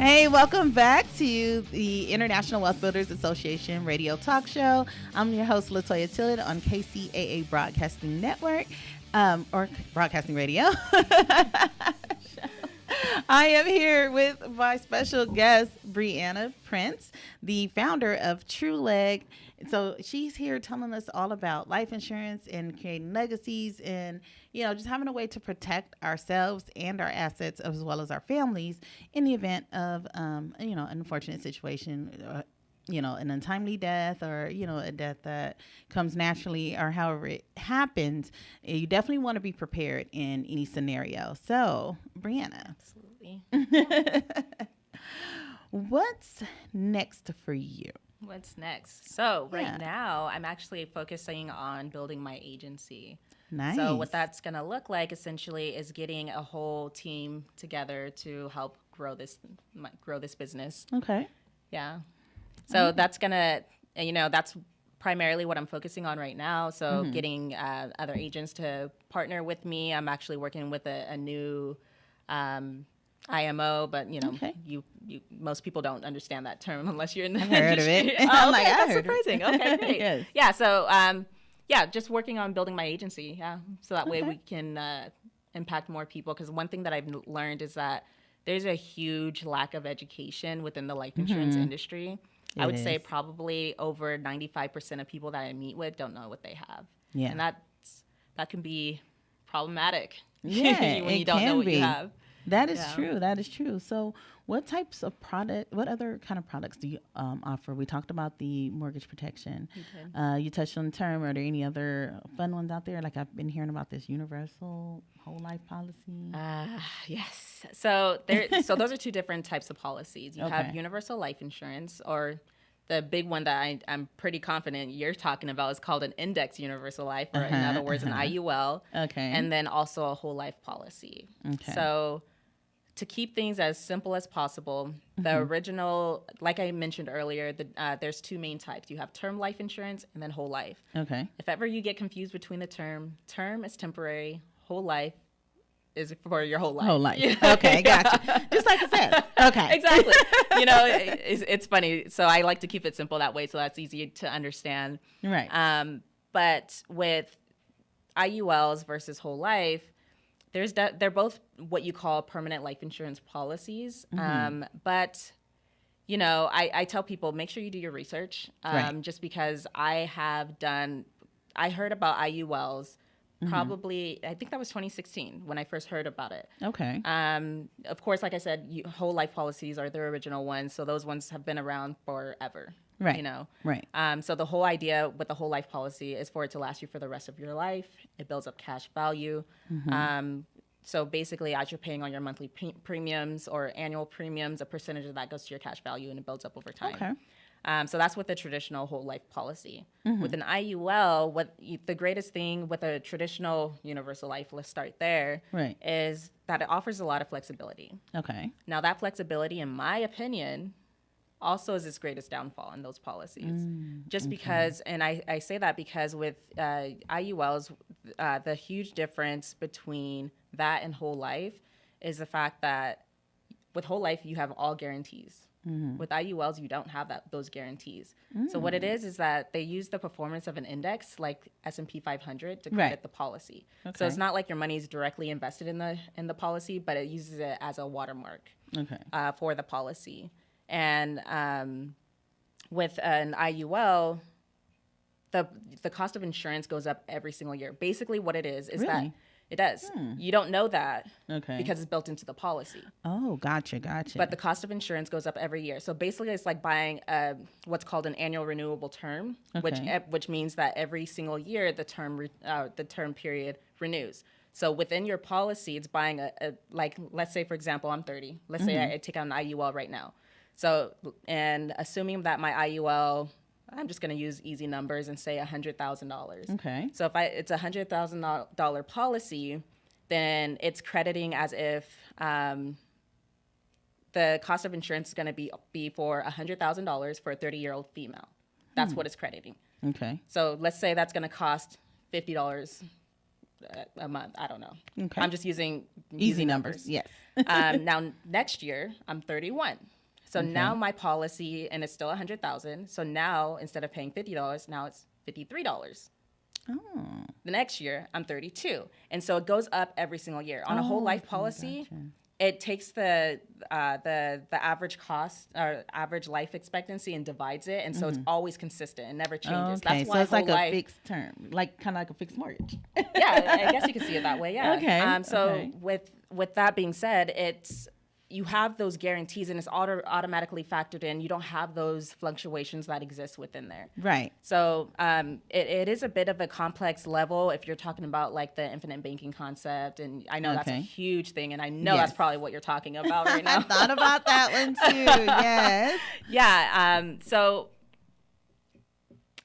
Hey, welcome back to the International Wealth Builders Association radio talk show. I'm your host, Toya Tillet on KCAA Broadcasting Network, or Broadcasting Radio. I am here with my special guest, Briana Prince, the founder of Tillet. So she's here telling us all about life insurance and creating legacies and, just having a way to protect ourselves and our assets as well as our families in the event of, an unfortunate situation, an untimely death or, a death that comes naturally or however it happens. You definitely want to be prepared in any scenario. So, Briana. Absolutely. What's next for you? What's next? So right now, I'm actually focusing on building my agency. Nice. So what that's going to look like essentially is getting a whole team together to help grow this business. Okay. Yeah. So that's going to, that's primarily what I'm focusing on right now. So getting other agents to partner with me. I'm actually working with a new IMO, but you most people don't understand that term unless you're in the industry. Heard of it. Oh, okay, that's surprising. Okay, great. Yes. Yeah, so just working on building my agency. Yeah, so that way we can impact more people. Because one thing that I've learned is that there's a huge lack of education within the life insurance industry. I would say probably over 95% of people that I meet with don't know what they have. Yeah, and that can be problematic. Yeah, when you don't know what you have. That is true. That is true. So what other kind of products do you offer? We talked about the mortgage protection. You touched on term. Are there any other fun ones out there? Like I've been hearing about this universal whole life policy. Yes. So those are two different types of policies. You have universal life insurance, or the big one that I'm pretty confident you're talking about is called an index universal life, or in other words, an IUL. Okay. And then also a whole life policy. Okay. So to keep things as simple as possible, the original, like I mentioned earlier, there's two main types. You have term life insurance and then whole life. Okay. If ever you get confused between the term is temporary, whole life is for your whole life. Whole life. Okay, gotcha. Just like it says. Okay. Exactly. It's funny. So I like to keep it simple that way, so that's easy to understand. Right. But with IULs versus whole life, they're both what you call permanent life insurance policies. But I tell people, make sure you do your research. Just because I heard about IULs probably, I think that was 2016 when I first heard about it. Okay. Of course, like I said, whole life policies are the original ones, so those ones have been around forever. Right. Right. So the whole idea with the whole life policy is for it to last you for the rest of your life. It builds up cash value. So basically, as you're paying on your monthly premiums or annual premiums, a percentage of that goes to your cash value, and it builds up over time. Okay. So that's with the traditional whole life policy. With an IUL, the greatest thing with a traditional universal life, let's start there, is that it offers a lot of flexibility. Okay. Now that flexibility, in my opinion, also is its greatest downfall in those policies. Because, and I say that because with IULs, the huge difference between that and whole life is the fact that with whole life, you have all guarantees. With IULs, you don't have those guarantees. So what it is that they use the performance of an index like S&P 500 to credit the policy. Okay. So it's not like your money is directly invested in the policy, but it uses it as a watermark for the policy. And with an IUL, the cost of insurance goes up every single year. Basically, what it is that it does. You don't know that because it's built into the policy. Oh, gotcha. But the cost of insurance goes up every year. So basically, it's like buying what's called an annual renewable term, which means that every single year the term period renews. So within your policy, it's buying like, let's say, for example, I'm 30. Let's say I take out an IUL right now. So, and assuming that my IUL, I'm just going to use easy numbers and say $100,000. Okay. So if it's a $100,000 policy, then it's crediting as if the cost of insurance is going to be for $100,000 for a 30-year-old female. That's what it's crediting. Okay. So let's say that's going to cost $50 a month. I don't know. Okay. I'm just using easy numbers. Yes. Now next year I'm 31. So now my policy, and it's still 100,000. So now instead of paying $50, now it's $53. Oh. The next year I'm 32, and so it goes up every single year. On a whole life policy, it takes the average cost or average life expectancy and divides it, and so it's always consistent. It never changes. Okay, that's why so it's like a fixed term, like kind of like a fixed mortgage. Yeah, I guess you could see it that way. Yeah. Okay. So with that being said, you have those guarantees and it's automatically factored in. You don't have those fluctuations that exist within there. Right. So it is a bit of a complex level if you're talking about like the infinite banking concept. And I know that's a huge thing. And I know that's probably what you're talking about right now. I thought about that one too. Yes. Yeah. So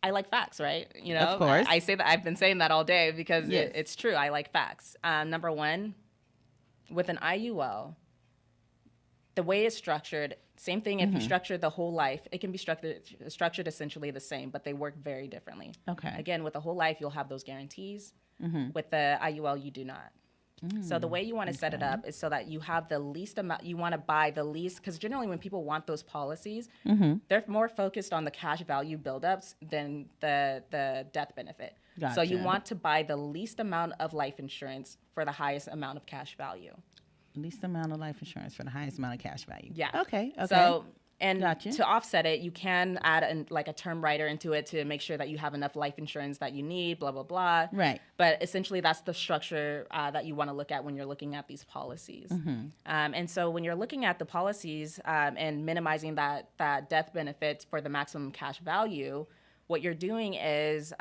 I like facts, right? You know, of course. I say that I've been saying that all day because it's true. I like facts. Number one, with an IUL, the way it's structured, same thing. If you structure the whole life, it can be structured essentially the same, but they work very differently. Okay. Again, with the whole life, you'll have those guarantees. With the IUL, you do not. So the way you want to set it up is so that you have the least amount. You want to buy the least, because generally when people want those policies, they're more focused on the cash value buildups than the death benefit. Gotcha. So you want to buy the least amount of life insurance for the highest amount of cash value. Least amount of life insurance for the highest amount of cash value. Yeah. Okay. So, and to offset it, you can add a term rider into it to make sure that you have enough life insurance that you need, blah, blah, blah. Right. But essentially, that's the structure that you want to look at when you're looking at these policies. And so when you're looking at the policies and minimizing that death benefit for the maximum cash value, what you're doing is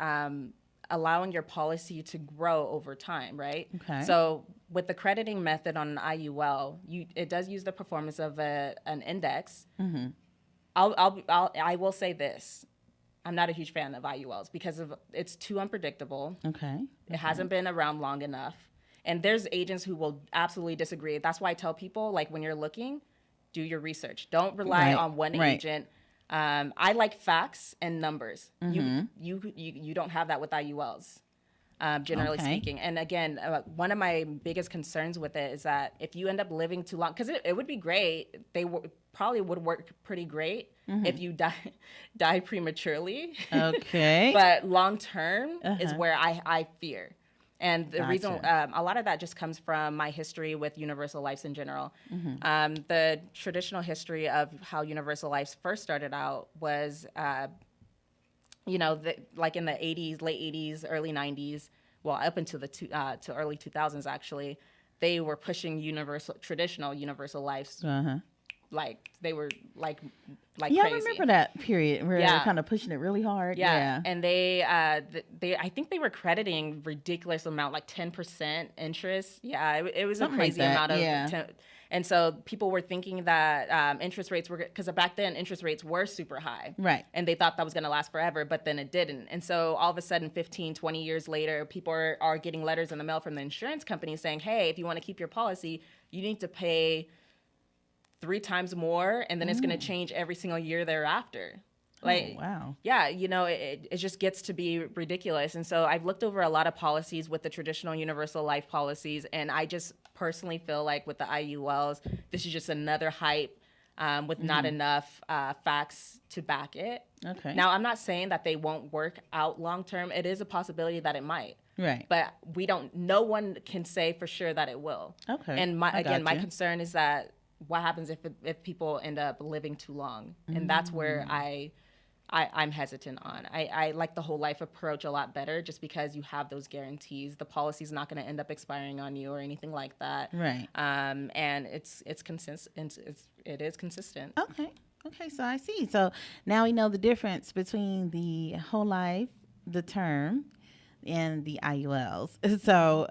allowing your policy to grow over time, right? Okay. So with the crediting method on an IUL, it does use the performance of an index. I will say this: I'm not a huge fan of IULs because it's too unpredictable. Okay. It hasn't been around long enough, and there's agents who will absolutely disagree. That's why I tell people, like, when you're looking, do your research. Don't rely on one agent. I like facts and numbers. You don't have that with IULs, generally speaking. And again, one of my biggest concerns with it is that if you end up living too long, because it would be great, probably would work pretty great if you die prematurely. Okay. But long term is where I fear. And the reason, a lot of that just comes from my history with universal lives in general. The traditional history of how universal lives first started out was, like in the 80s, late 80s, early 90s, well, up into the to early 2000s, actually, they were pushing traditional universal lives. Like they were like crazy. I remember that period where they were kind of pushing it really hard. Yeah. And they I think they were crediting ridiculous amount, like 10% interest. Yeah, it was something a crazy amount of. And so people were thinking that interest rates were, because back then interest rates were super high. Right. And they thought that was going to last forever, but then it didn't. And so all of a sudden, 15, 20 years later, people are getting letters in the mail from the insurance company saying, hey, if you want to keep your policy, you need to pay 3 times more, and then it's going to change every single year thereafter. Like, wow. Yeah, it just gets to be ridiculous. And so I've looked over a lot of policies with the traditional universal life policies, and I just personally feel like with the IULs, this is just another hype with not enough facts to back it. Okay. Now, I'm not saying that they won't work out long term. It is a possibility that it might. Right. But no one can say for sure that it will. Okay. And my concern is that what happens if people end up living too long? And that's where I'm hesitant on. I like the whole life approach a lot better just because you have those guarantees. The policy's not going to end up expiring on you or anything like that. Right. And it's consistent. It is consistent. Okay, so I see. So now we know the difference between the whole life, the term, and the IULs. So,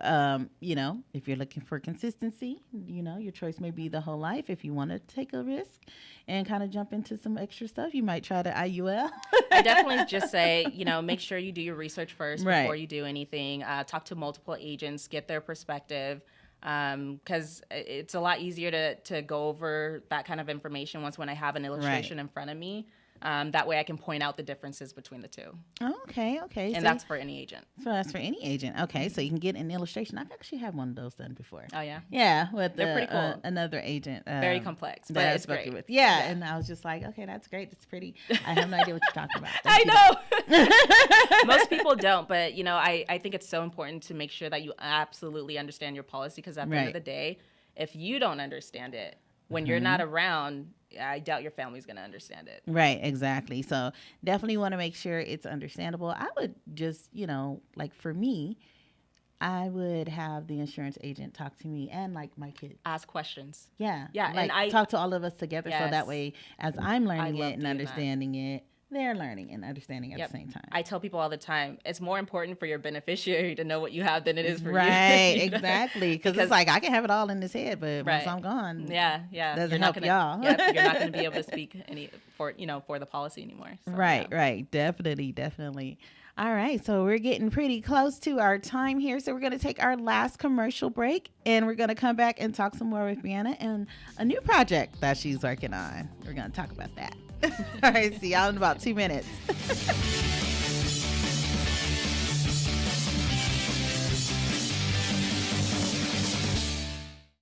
if you're looking for consistency, your choice may be the whole life. If you want to take a risk and kind of jump into some extra stuff, you might try the IUL. I definitely just say, make sure you do your research first before you do anything. Talk to multiple agents, get their perspective. Because it's a lot easier to go over that kind of information when I have an illustration in front of me. That way I can point out the differences between the two. Okay. And so that's for any agent. So that's for any agent. Okay. So you can get an illustration. I've actually had one of those done before. Oh, yeah? Yeah. They're pretty cool. Another agent. Very complex, but it's great. With. Yeah. And I was just like, okay, that's great. It's pretty. I have no idea what you're talking about. I know. Most people don't, but, you know, I think it's so important to make sure that you absolutely understand your policy, because at the end of the day, if you don't understand it, when you're not around, I doubt your family's going to understand it. Right, exactly. So definitely want to make sure it's understandable. I would just, you know, like for me, I would have the insurance agent talk to me and like my kids. Ask questions. Yeah. Yeah. Like and talk to all of us together, so that way as I'm learning it and understanding it, they're learning and understanding at the same time. I tell people all the time, it's more important for your beneficiary to know what you have than it is for you. Right, exactly. Because it's like, I can have it all in his head, but once I'm gone, doesn't help y'all. You're not going to be able to speak for the policy anymore. So, right. Definitely. All right, so we're getting pretty close to our time here. So we're going to take our last commercial break, and we're going to come back and talk some more with Briana and a new project that she's working on. We're going to talk about that. All right, see y'all in about 2 minutes.